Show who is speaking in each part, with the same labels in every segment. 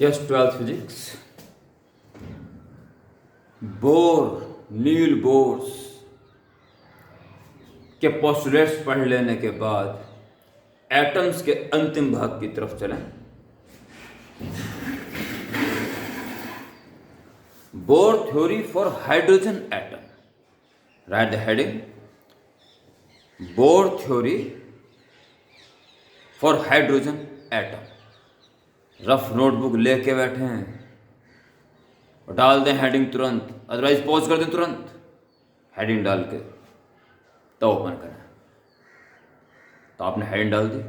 Speaker 1: Yes 12th physics. Bore, नील bourse के postulates पढ़ लेने के बाद एटम्स के अंतिम भाग की तरफ चलें। Bore theory for hydrogen atom, right the heading, bore theory for hydrogen atom. Rough notebook लेके बैठे हैं और डाल दें हेडिंग तुरंत, अदरवाइज पॉज कर दें तुरंत, हेडिंग डाल के तो ओपन करें। तो आपने हेडिंग डाल दी।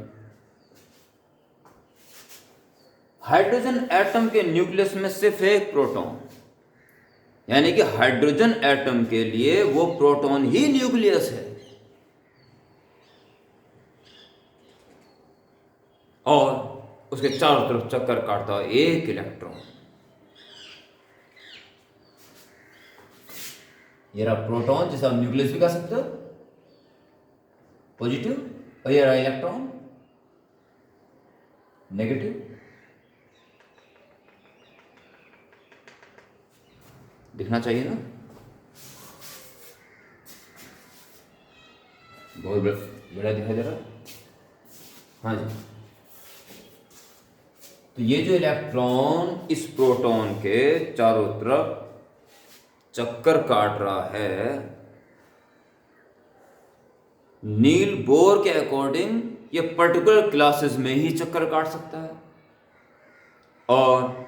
Speaker 1: हाइड्रोजन एटम के न्यूक्लियस में सिर्फ एक प्रोटॉन, यानी कि हाइड्रोजन एटम के लिए वो प्रोटॉन ही न्यूक्लियस है और उसके चारों तरफ चक्कर काटता है एक इलेक्ट्रॉन। ये रहा प्रोटॉन, जिसे आप न्यूक्लियस भी कह सकते हो, पॉजिटिव, और ये रहा इलेक्ट्रॉन, नेगेटिव। दिखना चाहिए ना, बहुत बड़ा दिखाई दे रहा है। हाँ जी। तो ये जो इलेक्ट्रॉन इस प्रोटॉन के चारों तरफ चक्कर काट रहा है, नील बोर के अकॉर्डिंग ये पर्टिकुलर क्लासेस में ही चक्कर काट सकता है और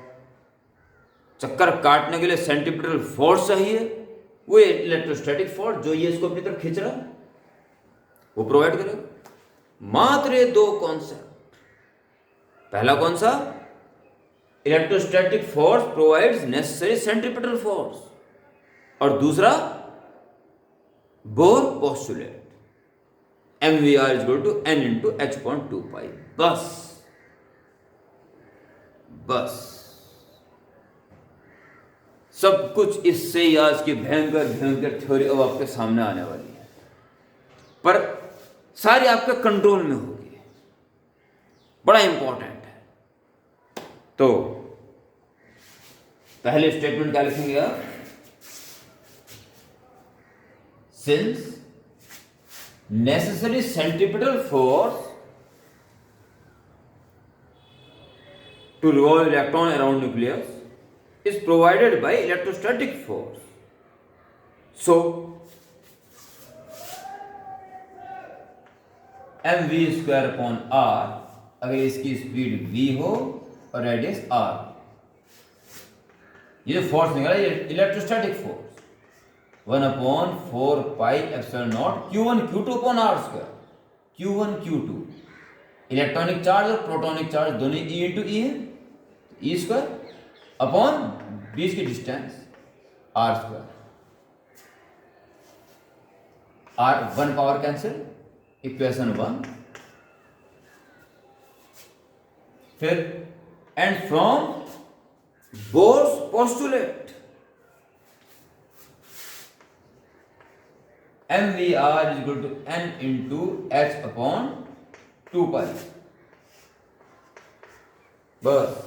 Speaker 1: चक्कर काटने के लिए सेंट्रीपिटल फोर्स चाहिए, वो इलेक्ट्रोस्टैटिक फोर्स जो ये इसको अपनी तरफ खींच रहा है वो प्रोवाइड करेगा। मात्र ये दो कॉन्सेप्ट, पहला कौन सा, electrostatic force provides necessary centripetal force, और दूसरा bore postulate mvr is equal to n into h.2 pi। बस सब कुछ इससे ही आज की भयंकर भयंकर थ्योरी अब आपके सामने आने वाली है, पर सारी आपके कंट्रोल में होगी, बड़ा इंपॉर्टेंट है। तो पहले स्टेटमेंट क्या लिखेंगे आप, since necessary centripetal force to revolve electron around nucleus is provided by electrostatic force, so mv square upon r, अगर इसकी स्पीड v हो और रेडियस r, ये जो फोर्स निकला ये electrostatic force 1/4 pi epsilon naught q1 q2 upon r square, q1 q2 electronic charge और protonic charge दोनों e इंटू ई है, ई स्क्वायर अपॉन बीच की distance r square, r 1 power cancel, equation 1। फिर and from Bohr's postulate mvr is equal to n into h upon 2 pi। बस,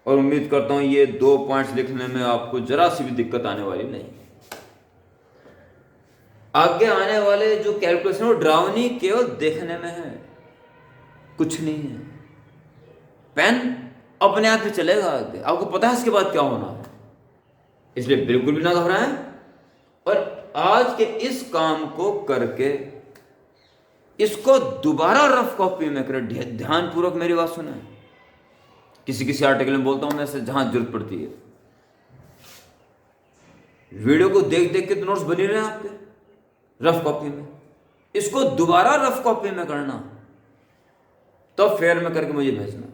Speaker 1: और उम्मीद करता हूं ये दो पॉइंट्स लिखने में आपको जरा सी भी दिक्कत आने वाली नहीं। आगे आने वाले जो कैलकुलेशन वो ड्रावनी केवल देखने में है, कुछ नहीं है। पेन अपने आप ही चलेगा आगे, आपको पता है इसके बाद क्या होना है, इसलिए बिल्कुल भी ना घबराएं। और आज के इस काम को करके इसको दोबारा रफ कॉपी में करें, ध्यानपूर्वक मेरी बात सुने। किसी किसी आर्टिकल में बोलता हूं मैं से जहां जरूरत पड़ती है, वीडियो को देख देख के तो नोट्स बनी रहे आपके रफ कॉपी में, इसको दोबारा रफ कॉपी में करना, तो फेयर में करके मुझे भेजना।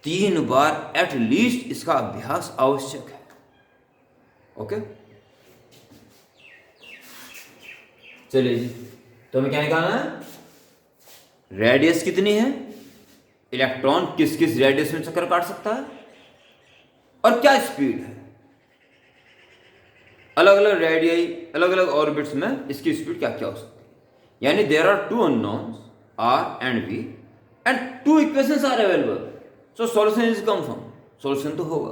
Speaker 1: 3 बार एटलीस्ट इसका अभ्यास आवश्यक है। ओके, चलिए जी, तो हमें क्या निकालना है, रेडियस कितनी है, इलेक्ट्रॉन किस किस रेडियस में चक्कर काट सकता है, और क्या स्पीड है। अलग अलग रेडियई, अलग अलग ऑर्बिट्स में इसकी स्पीड क्या क्या हो सकती है। यानी there are 2 unknowns r and v and 2 equations are available. So solution is confirm, solution तो होगा।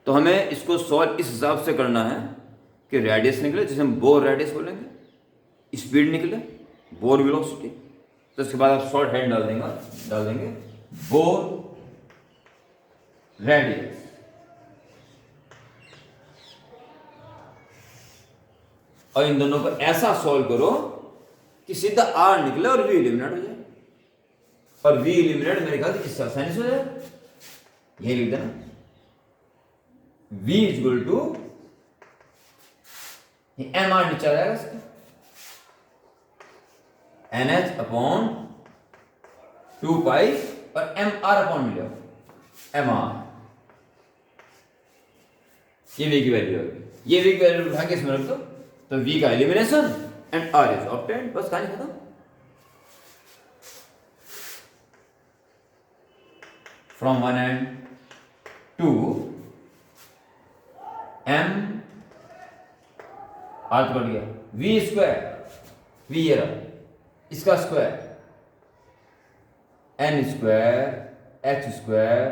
Speaker 1: तो हमें इसको सॉल्व इस हिसाब से करना है कि रेडियस निकले, जिसे हम बोर रेडियस बोलेंगे, स्पीड निकले, बोर वेलोसिटी। तो इसके बाद आप शॉर्ट हैंड डाल देंगे बोर रेडियस। और इन दोनों को ऐसा सॉल्व करो कि सीधा आर निकले और वी एलिमिनेट हो जाए। और वी एलिमिनेट मेरे ख्याल से इससे आसानी से हो जाए। ये लिख देना, v is equal to M R नीचे आ जाएगा इसका, एन एच अपॉन 2 पाई और एम आर अपॉन मिलेगा एम आर। ये v की वैल्यू होगी। ये v की वैल्यू उठा के इसमें रख दो, तो v का elimination and r is obtained. बस कहानी खत्म। From one and two m r तो बढ़ गया v स्क्वायर, v ये रहा, इसका square n square h square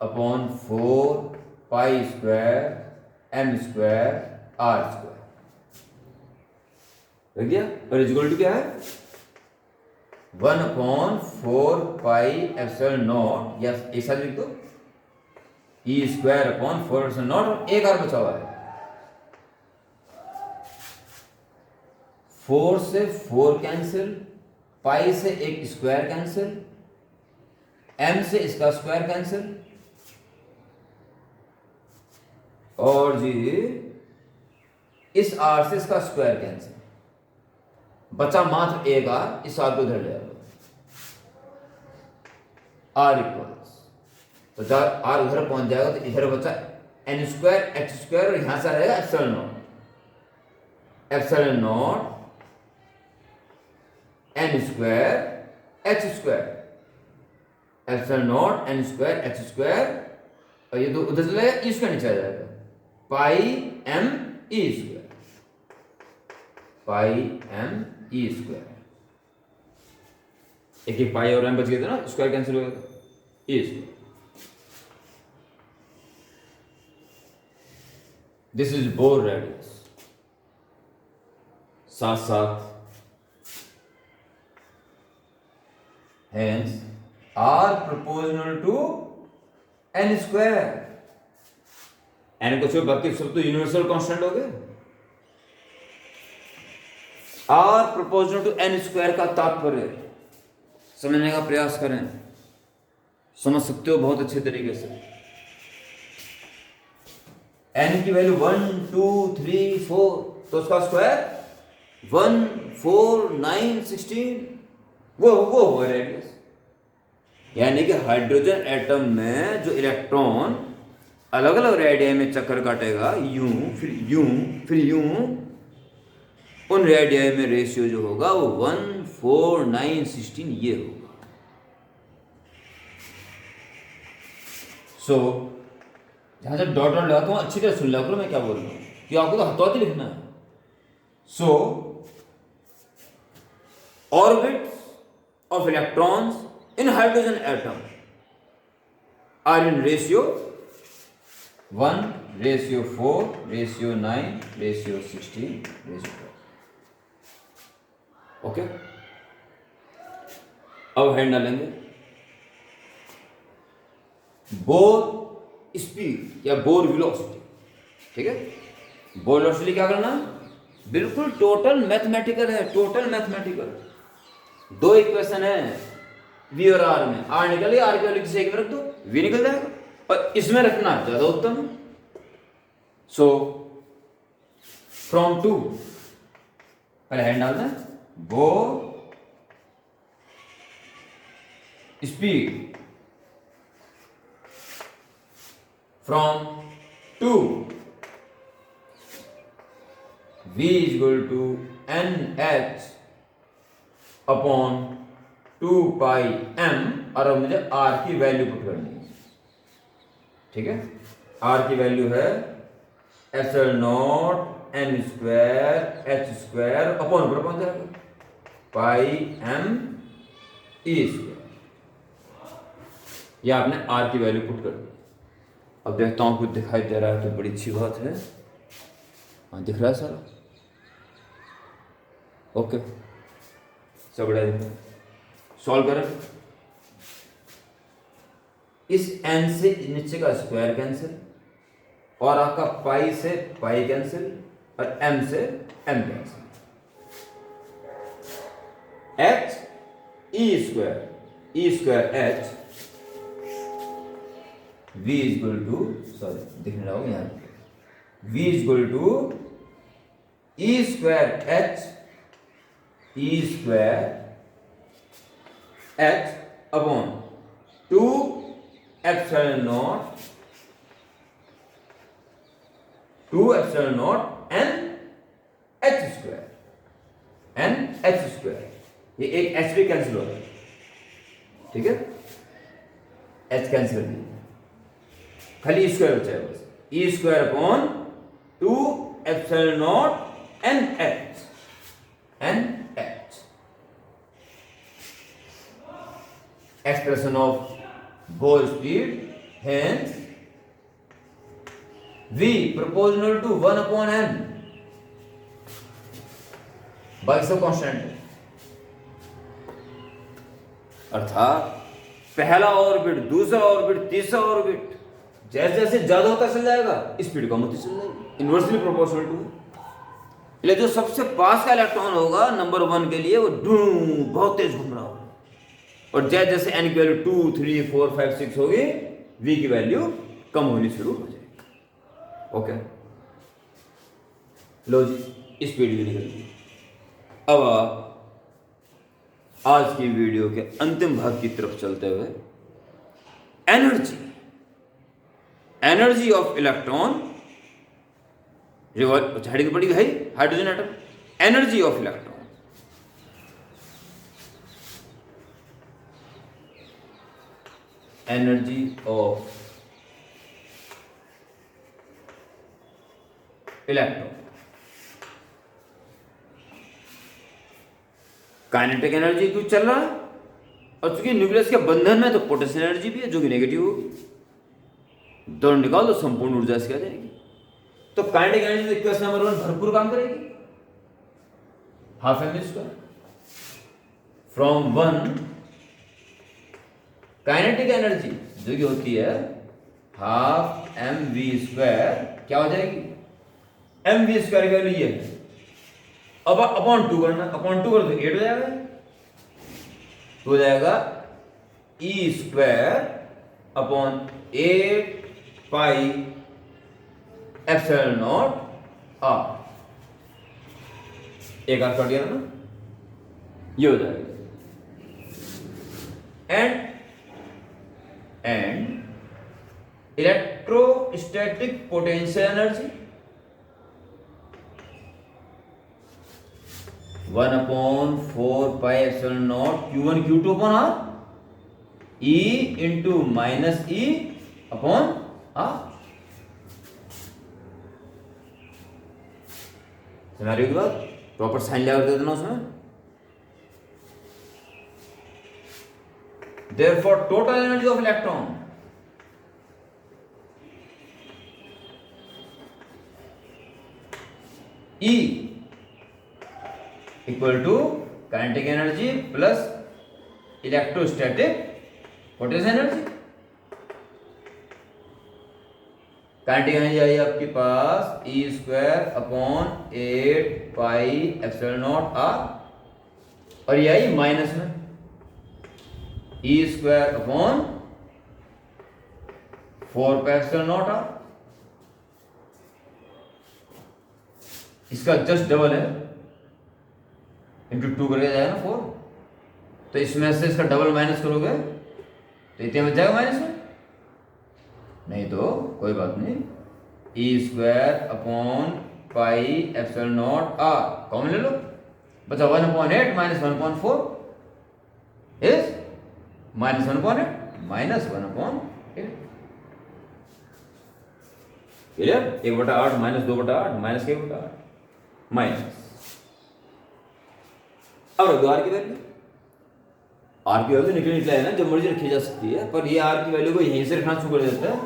Speaker 1: upon 4 pi square m square r square लग गया। और इक्वल टू क्या है, 1 अपॉन 4 पाई एप्सिलॉन नॉट, या ऐसा लिख दो, ई स्क्वायर अपॉन 4 एप्सिलॉन नॉट, और एक आर बचा हुआ है। 4 से 4 कैंसिल, पाई से एक स्क्वायर कैंसिल, m से इसका स्क्वायर कैंसिल, और जी इस r से इसका स्क्वायर कैंसिल, बचा मात्र एक r, इस r को इधर ले आओ, r इक्वल्स, तो जब r उधर पहुंच जाएगा तो इधर बचा n स्क्वायर h स्क्वायर, और यहां से आ जाएगा epsilon not, epsilon not n square h square, epsilon not n square h square, और ये दो उधर चला जाएगा, इसका नीचे आ जाएगा पाई m e स्क्वायर, पाई m e स्क्वायर, एक एक पाई और m बच गए थे ना, स्क्वायर कैंसिल हो गया था, e square. This is bore radius. साथ साथ hence r proportional to n square, n को छोड़ बाकी सब तो यूनिवर्सल कांस्टेंट हो गए। r proportional to n square का तात्पर्य समझने का प्रयास करें, समझ सकते हो बहुत अच्छे तरीके से। n की वैल्यू 1 2 3 4, तो उसका स्क्वायर 1 4 9 16, वो होगा रेडियस। यानी कि हाइड्रोजन एटम में जो इलेक्ट्रॉन अलग अलग रेडियस में चक्कर काटेगा, यूं फिर यूं फिर यूं, उन रेडियस में रेशियो जो होगा वो 1 4 9 16 ये होगा। सो जहां से डॉट डॉट लगाता हूं अच्छी तरह सुन लिया करो मैं क्या बोल रहा हूं, कि आपको तो हथौती लिखना है। सो orbit of electrons in hydrogen atom are in ratio 1 ratio 4 ratio 9 ratio 16 ratio 12। Okay, अब हैंड डालेंगे बोर स्पीड या बोर वेलोसिटी। ठीक है, बोर वेलोसिटी क्या करना, बिल्कुल टोटल मैथमेटिकल है, टोटल मैथमेटिकल। दो इक्वेशन है v और r में, r निकल गया, r की वैल्यू किसी एक में रख दो, v निकल जाएगा, और इसमें रखना ज्यादा उत्तम है। सो फ्रॉम टू, पहले हैंड डालना है, Bohr speed from two v is equal to nh upon 2 pi m, और अब मुझे r की वैल्यू पुट करनी है। ठीक है, r की वैल्यू है epsilon not n square h square upon ऊपर पहुंच जाएगा पाई m e स्क्वायर। या आपने आर की वैल्यू पुट कर दी। अब देखता हूँ कुछ दिखाई दे रहा है तो बड़ी अच्छी बात है। हाँ दिख रहा है सारा, ओके सब बढ़िया दिख रहा है। सॉल्व करें, इस n से नीचे का स्क्वायर कैंसिल और आपका पाई से पाई कैंसिल और m से m cancel. h e square h v equal to, sorry दिखने लगा यहाँ, v equal to e square h upon 2 epsilon not n h square. ये एक h भी कैंसिल हो रहा है, ठीक है, h कैंसिल कर दिया, खाली e स्क्वायर बचा है बस। e square upon 2 epsilon not n h expression of Bohr speed, hence v proportional to 1 upon n, बाकी सब कांस्टेंट है। अर्थात पहला ऑर्बिट, दूसरा ऑर्बिट, तीसरा ऑर्बिट जैसे जैसे ज्यादा होता चल जाएगा स्पीड कम होती चल जाएगी, इनवर्सली प्रोपोर्शनल टू। इसलिए जो सबसे पास का इलेक्ट्रॉन होगा नंबर 1 के लिए वो बहुत तेज घूम रहा होगा, और जैसे जैसे n की वैल्यू 2, 3, 4, 5, 6 होगी v की वैल्यू कम होनी शुरू हो जाएगी। ओके लो जी, स्पीड भी निकल गई। अब आज की वीडियो के अंतिम भाग की तरफ चलते हुए, एनर्जी ऑफ इलेक्ट्रॉन, हेडिंग पड़ी भाई hydrogen atom, energy of electron. Energy of electron, kinetic energy क्यों चल रहा है, और चूंकि न्यूक्लियस के बंधन में तो पोटेंशियल एनर्जी भी है जो कि नेगेटिव होगी, दोनों निकाल दो संपूर्ण ऊर्जा इसकी आ जाएगी। तो काइनेटिक एनर्जी इक्वेशन नंबर 1 भरपूर काम करेगी, half M square from 1, kinetic energy जो कि होती है हाफ एम वी स्क्वायर, क्या हो जाएगी, एम वी स्क्वायर की वैल्यू ये है, अब अपॉन 2 करना, अपॉन 2 कर तो 8 हो जाएगा, तो हो जाएगा E square upon 8 pi epsilon naught R, एक आर कट गया ना, ये हो जाएगा। And electrostatic potential energy 1/4 pi epsilon naught Q1 Q2 upon R, E into minus E upon R. समझ रही हो बात, प्रॉपर साइन लगा दे देना उसमें। Therefore, total energy of electron E equal to kinetic energy plus electrostatic potential energy। Kinetic energy I आपके पास E square upon 8 pi epsilon naught R, और ये आई माइनस में E square upon 4 pi epsilon naught R, इसका just double है, into 2 करके जाएगा ना 4, तो इसमें से इसका डबल माइनस करोगे तो इतने बच जाएगा माइनस में, नहीं तो कोई बात नहीं, E square upon pi epsilon naught R common ले लो, बचा 1/8 minus 1/4 is minus 1/8 minus 1/8। Clear, 1/8 minus 2/8 minus 1/8 minus. अब रख दो आर की वैल्यू, आर की वैल्यू निकला है ना, जब मर्जी रखी जा सकती है, पर ये आर की वैल्यू को यहीं से रखना शुरू कर देता है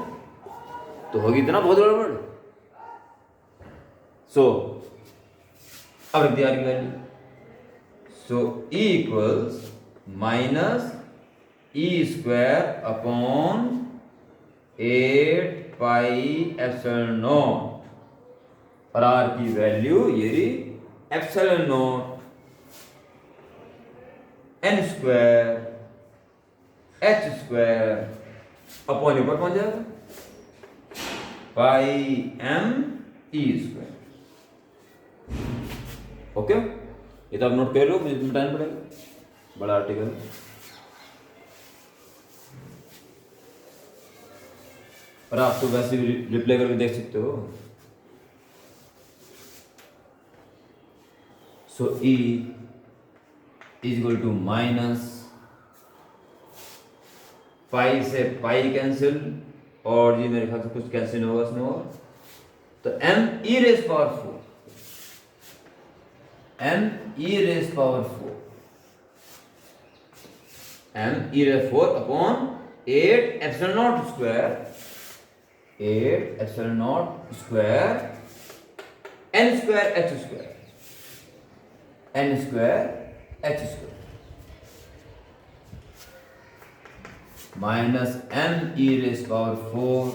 Speaker 1: तो होगी इतना बहुत गड़बड़। सो अब रख दिया आर की value, so E equals minus E square upon 8 pi epsilon not, और आर की वैल्यू ये रही epsilon not an square H square upon ऊपर पहुंच जाएगा पाई एम ई स्क्वायर। ओके, ये तो आप नोट कर लो, मुझे मिटाना पड़ेगा, बड़ा आर्टिकल। और आप तो वैसे भी रिप्लाई करके देख सकते हो। So E is equal to minus pi से पाई कैंसिल, और जी मेरे ख्याल से कुछ कैंसिल होगा इसमें, और तो m e raise power 4, m e raise power 4, m e raise 4 upon 8 epsilon not square, 8 epsilon not square n square h square, n square h square minus m e raise power 4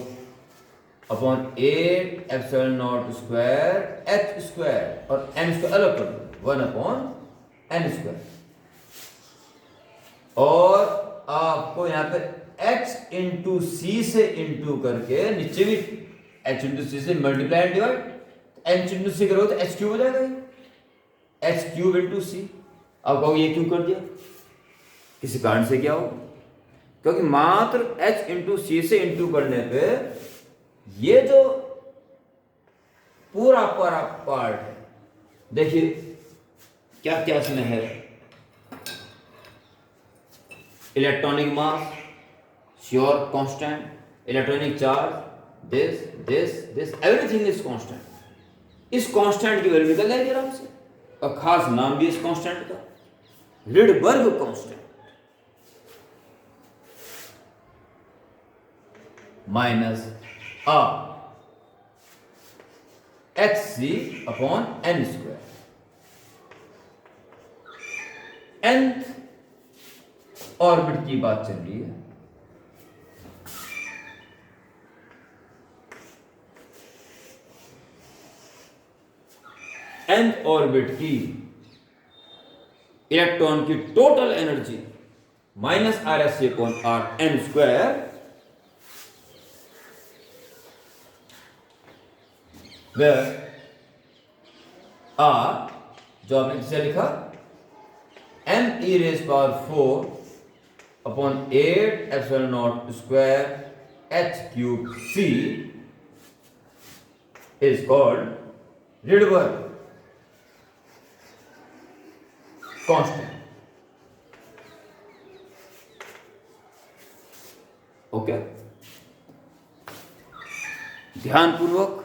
Speaker 1: upon 8 epsilon not square h square, और n square अलग कर दो, 1 upon n square, और आपको यहाँ पे h into C से into करके नीचे भी h इंटू सी से multiply and divide, h into C करोगे तो h क्यूब हो जाएगा, h क्यूब इंटू सी। आप कहोगे ये क्यों कर दिया, किसी कारण से क्या हो, क्योंकि मात्र h इंटू सी से इंटू करने पे ये जो पूरा पार्ट है, देखिए क्या क्या इसमें है, electronic mass sure constant, electronic charge, this everything is constant. इस कांस्टेंट की वैल्यू निकल जाएगी आराम से, और खास नाम भी इस कांस्टेंट का Rydberg constant, minus H C upon N square, nth orbit की बात चल रही है। nth ऑर्बिट की इलेक्ट्रॉन की total energy minus R S C upon R N square, where r जो आपने किसे लिखा m e raise power 4 upon 8 epsilon not square h cube c is called Rydberg constant. Okay, ध्यानपूर्वक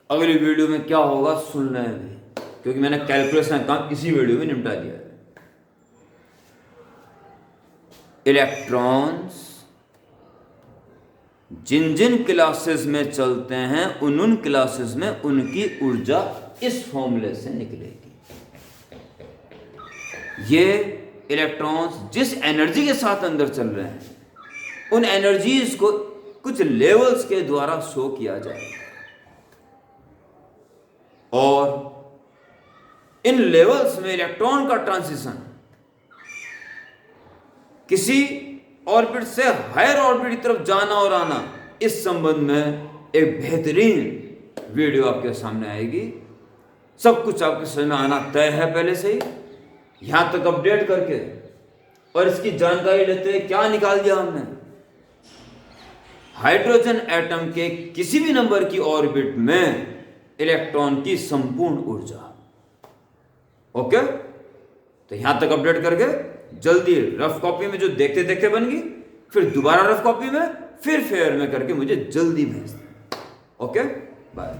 Speaker 1: अगली video में क्या होगा सुनना है भी, क्योंकि मैंने कैलकुलेशन का काम इसी वीडियो में निपटा दिया है। इलेक्ट्रॉन्स जिन जिन क्लासेस में चलते हैं उन क्लासेस में उनकी ऊर्जा इस फॉर्मूले से निकलेगी। ये इलेक्ट्रॉन्स जिस एनर्जी के साथ अंदर चल रहे हैं उन एनर्जीज को कुछ लेवल्स के द्वारा शो किया जाएगा, और इन लेवल्स में इलेक्ट्रॉन का ट्रांजिशन किसी ऑर्बिट से हायर ऑर्बिट की तरफ जाना और आना, इस संबंध में एक बेहतरीन वीडियो आपके सामने आएगी। सब कुछ आपके समझ में आना तय है पहले से ही, यहां तक अपडेट करके और इसकी जानकारी लेते हुए क्या निकाल दिया हमने, हाइड्रोजन एटम के किसी भी नंबर की ऑर्बिट में इलेक्ट्रॉन की संपूर्ण ऊर्जा। ओके, तो यहां तक अपडेट करके जल्दी रफ कॉपी में जो देखते देखते बन गई, फिर दोबारा रफ कॉपी में, फिर फेयर में करके मुझे जल्दी भेज दें। Okay, bye.